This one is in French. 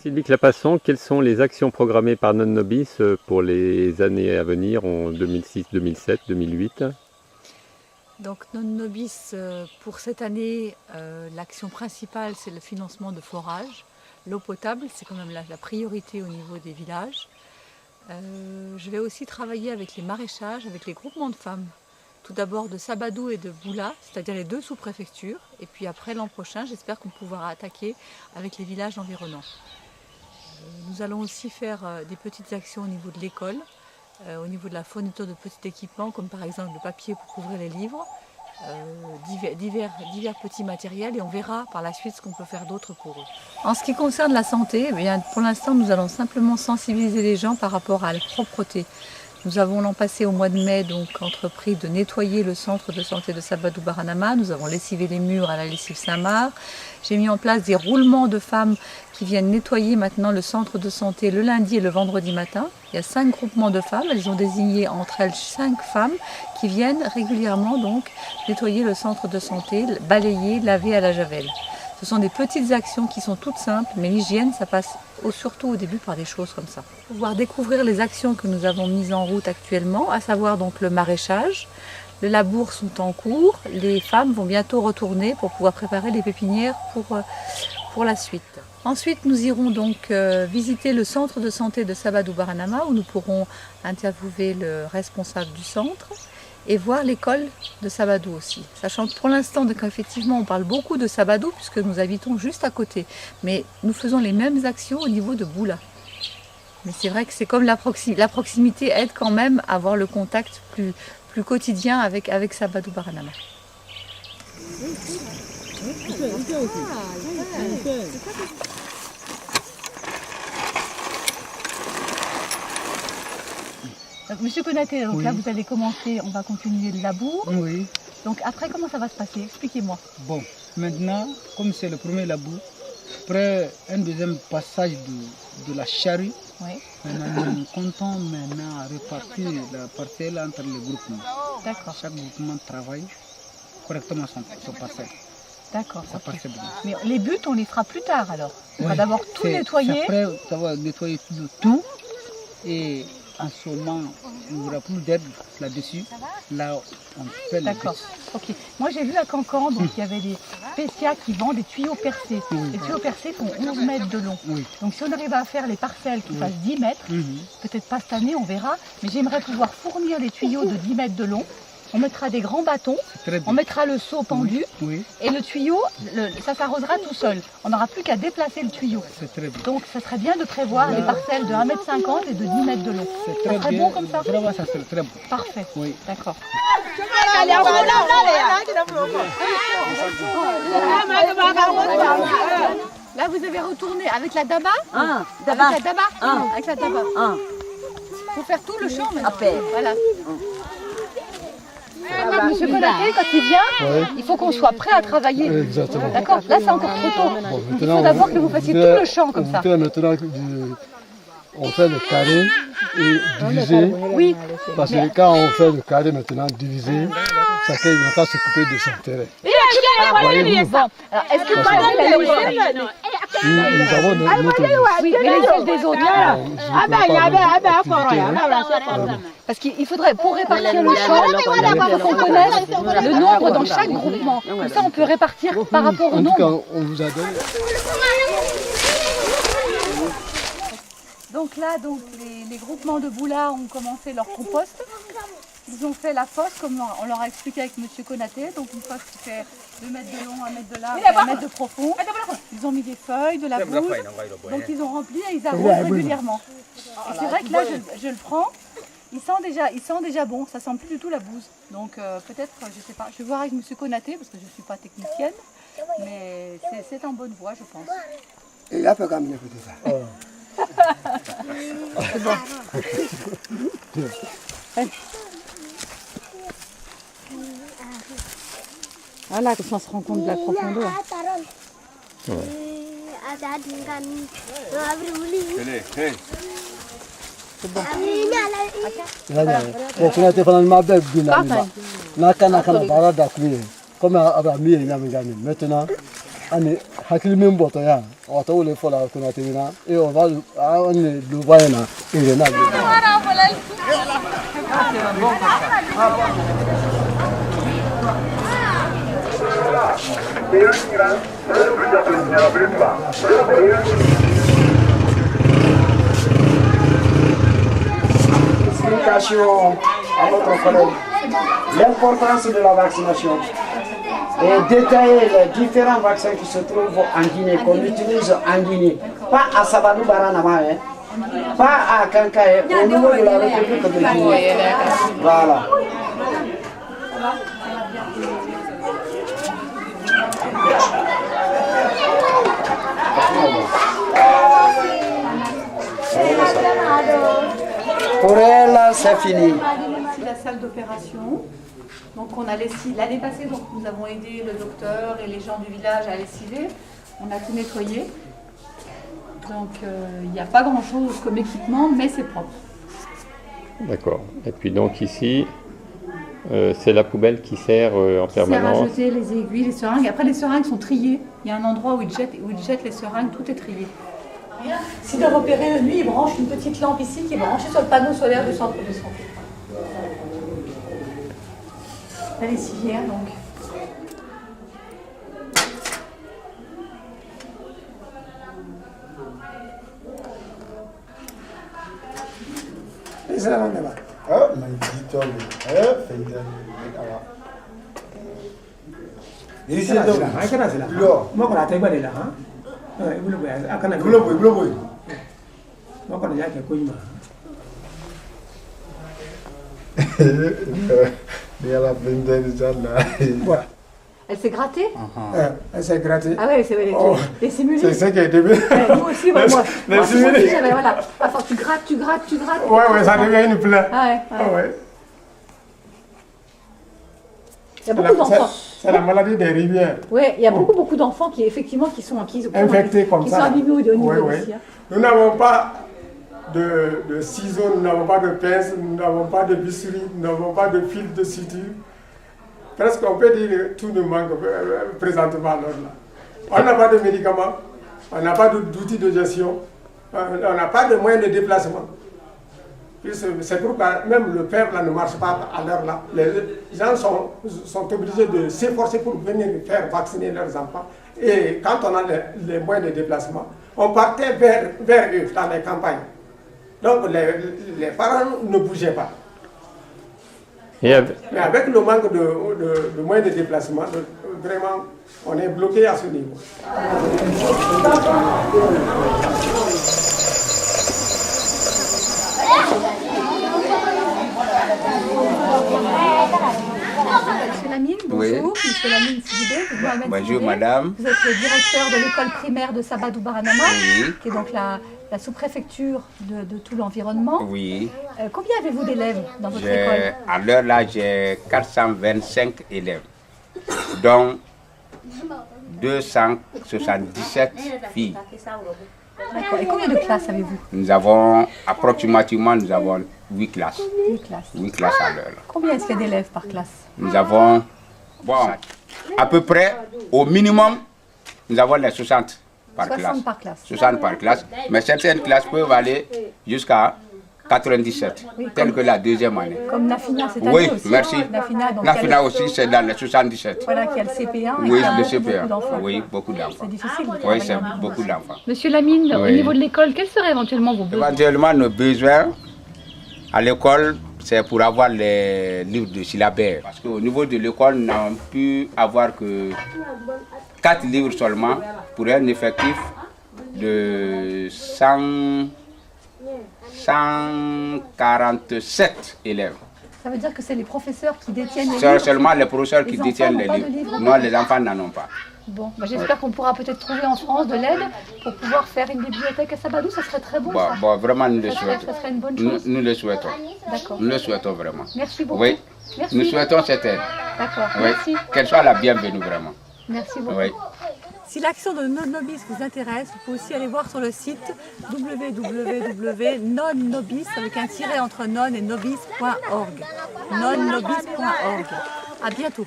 Sylvie Clapasson, quelles sont les actions programmées par Non Nobis pour les années à venir en 2006, 2007, 2008? Donc Non Nobis, pour cette année, l'action principale c'est le financement de forages. L'eau potable, c'est quand même la priorité au niveau des villages. Je vais aussi travailler avec les maraîchages, avec les groupements de femmes. Tout d'abord de Sabadou et de Boula, c'est-à-dire les deux sous-préfectures. Et puis après l'an prochain, j'espère qu'on pourra attaquer avec les villages environnants. Nous allons aussi faire des petites actions au niveau de l'école, au niveau de la fourniture de petits équipements, comme par exemple le papier pour couvrir les livres, divers petits matériels, et on verra par la suite ce qu'on peut faire d'autre pour eux. En ce qui concerne la santé, eh bien, pour l'instant nous allons simplement sensibiliser les gens par rapport à la propreté. Nous avons l'an passé au mois de mai donc entrepris de nettoyer le centre de santé de Sabadou Baranama. Nous avons lessivé les murs à la lessive Saint-Marc. J'ai mis en place des roulements de femmes qui viennent nettoyer maintenant le centre de santé le lundi et le vendredi matin. Il y a 5 groupements de femmes. Elles ont désigné entre elles 5 femmes qui viennent régulièrement donc nettoyer le centre de santé, balayer, laver à la javel. Ce sont des petites actions qui sont toutes simples, mais l'hygiène, ça passe surtout au début par des choses comme ça. Pour pouvoir découvrir les actions que nous avons mises en route actuellement, à savoir donc le maraîchage, le labour sont en cours, les femmes vont bientôt retourner pour pouvoir préparer les pépinières pour la suite. Ensuite, nous irons donc visiter le centre de santé de Sabadou Baranama où nous pourrons interviewer le responsable du centre et voir l'école de Sabadou aussi. Sachant que pour l'instant, effectivement, on parle beaucoup de Sabadou puisque nous habitons juste à côté. Mais nous faisons les mêmes actions au niveau de Boula. Mais c'est vrai que c'est comme la proximité aide quand même à avoir le contact plus quotidien avec Sabadou Baranama. Donc, Monsieur Konaté, donc oui. Là vous allez commencer, on va continuer le labour. Oui. Donc après, comment ça va se passer? Expliquez-moi. Bon, maintenant, comme c'est le premier labour, après un deuxième passage de la charrue, oui. Maintenant nous comptons maintenant répartir la parcelle entre les groupements. D'accord. Chaque groupement travaille correctement son parcelle. D'accord. Okay. Mais les buts, on les fera plus tard alors. On va d'abord tout nettoyer. Après, ça va nettoyer tout et en ce moment, il n'y aura plus d'aide là-dessus. Là, on fait le D'accord. Ok. Moi, j'ai vu à Cancan, donc il y avait des Pessia qui vendent des tuyaux percés. Oui. Les tuyaux percés font 11 mètres de long. Oui. Donc, si on arrive à faire les parcelles qui fassent 10 mètres, peut-être pas cette année, on verra, mais j'aimerais pouvoir fournir les tuyaux de 10 mètres de long. On mettra des grands bâtons, on mettra le seau pendu, et le tuyau, ça s'arrosera tout seul. On n'aura plus qu'à déplacer le tuyau. Donc ça serait bien de prévoir des parcelles de 1,50 m et de 10 mètres de long. Ça serait bon comme ça? Vraiment, ça serait très bon. Parfait, oui. D'accord. Là vous avez retourné avec la daba? Avec la daba? Avec la daba. Il faut faire tout le champ maintenant. Voilà. Monsieur Konaté, quand il vient, il faut qu'on soit prêt à travailler. Exactement. D'accord? Là, c'est encore trop tôt. Bon, il faut d'abord que vous fassiez tout le champ comme ça. Maintenant, on fait le carré et diviser. Oui. Parce que quand on fait le carré maintenant divisé, chacun ne va pas s'occuper de son terrain. Bon, alors, est-ce que vous avez la laissée? Nous avons notre oui, mais les ailes des autres. Parce qu'il faudrait, pour répartir le champ, il faut qu'on connaisse le nombre dans chaque groupement. Comme ça, on peut répartir par rapport au nombre. En tout cas, on vous a donné. Donc là, les groupements de Boula ont commencé leur compost. Ils ont fait la fosse, comme on leur a expliqué avec M. Konaté. Donc une fosse qui fait 2 mètres de long, 1 mètre de large et 1 mètre de profond. Ils ont mis des feuilles, de la bouse. Donc ils ont rempli et ils arrosent régulièrement. Et c'est vrai que là, je le prends. Il sent déjà bon. Ça sent plus du tout la bouse. Donc peut-être, je sais pas. Je vais voir avec M. Konaté parce que je ne suis pas technicienne. Mais c'est en bonne voie, je pense. Et là, pas comme ça. C'est bon. Voilà, comme ça on se rend compte de la profondeur. Ouais. C'est bon. Maintenant, ani hakili min bɔtɔ yan o t'o le fɔ la Konate na et on va le voir là et là. Explication à notre collègue. L'importance de la vaccination et détailler les différents vaccins qui se trouvent en Guinée, qu'on utilise en Guinée. Pas à Sabadou Baranama, pas à Kankaye, au niveau de la République de Guinée. Voilà. Pour elle, c'est fini. Ici la salle d'opération. Donc on a lessivé l'année passée, donc nous avons aidé le docteur et les gens du village à lessiver. On a tout nettoyé. Donc il n'y a pas grand chose comme équipement, mais c'est propre. D'accord. Et puis donc ici, c'est la poubelle qui sert en permanence. C'est à jeter les aiguilles, les seringues. Après les seringues sont triées. Il y a un endroit où ils jettent les seringues, tout est trié. S'ils doivent opérer de nuit, ils branchent une petite lampe ici qui est branchée sur le panneau solaire du centre de santé. La lessivière donc. Elle s'est grattée. Elle s'est grattée. Ah ouais, c'est simulé. C'est ça qui a été bien. Nous aussi, moi voilà. Enfin, tu grattes. Ouais, ça devient une plaie. Ouais. Il y a beaucoup d'enfants. C'est la maladie des rivières. Oui, il y a beaucoup d'enfants qui sont infectés comme ça. Qui sont abîmés au niveau ici. Nous n'avons pas de ciseaux, nous n'avons pas de pinces, nous n'avons pas de bistouri, nous n'avons pas de fil de suture. Presque on peut dire que tout nous manque présentement à l'heure là. On n'a pas de médicaments, on n'a pas d'outils de gestion, on n'a pas de moyens de déplacement. C'est pourquoi même le père là ne marche pas à l'heure là. Les gens sont obligés de s'efforcer pour venir faire vacciner leurs enfants. Et quand on a les moyens de déplacement, on partait vers eux dans les campagnes. Donc les parents ne bougeaient pas. Mais avec le manque de moyens de déplacement, vraiment, on est bloqué à ce niveau. Monsieur Lamine, bonjour. Oui. Monsieur Lamine Sidibé, Bonjour madame. Vous êtes le directeur de l'école primaire de Sabadou Baranama, Oui. qui est donc la sous-préfecture de tout l'environnement. Oui. Combien avez-vous d'élèves dans votre école? À l'heure là, j'ai 425 élèves, dont 277 filles. D'accord. Et combien de classes avez-vous? Nous avons approximativement 8 classes. 8 classes. 8 classes à l'heure. Combien est-ce qu'il y a d'élèves par classe? Nous avons, à peu près, au minimum, nous avons les 60 par 60 classe. par classe. 60 par classe. Mais certaines classes peuvent aller jusqu'à 97, telle que la deuxième année. Comme Nafina cette année Oui, aussi. merci. Nafina aussi, c'est dans les 77. Voilà, qui a le CP1 Oui, et le qui a beaucoup CP1. d'enfants. Oui, beaucoup d'enfants. C'est difficile. Oui, c'est beaucoup d'enfants. Monsieur Lamine, au Oui. niveau de l'école, quels seraient éventuellement vos besoins? Éventuellement, nos besoins à l'école, c'est pour avoir les livres de syllabaire. Parce qu'au niveau de l'école, nous n'avons pu avoir que 4 livres seulement pour un effectif de 147 élèves. Ça veut dire que c'est les professeurs qui détiennent les C'est livres? seulement les professeurs qui Les détiennent enfants les n'ont pas de livres. livres? Non, les enfants n'en ont pas. Bon, j'espère qu'on pourra peut-être trouver en France de l'aide pour pouvoir faire une bibliothèque à Sabadou, ça serait très bon ça. Bon, vraiment, nous le Ça souhaitons. serait une bonne chose. Nous le souhaitons. D'accord. Nous le souhaitons vraiment. Merci beaucoup. Oui, Merci. nous souhaitons cette aide. D'accord, Oui. merci. Qu'elle soit la bienvenue vraiment. Merci beaucoup. Oui. Si l'action de Non Nobis vous intéresse, vous pouvez aussi aller voir sur le site www.nonnobis avec un tiret entre non et nobis.org. nonnobis.org. À bientôt.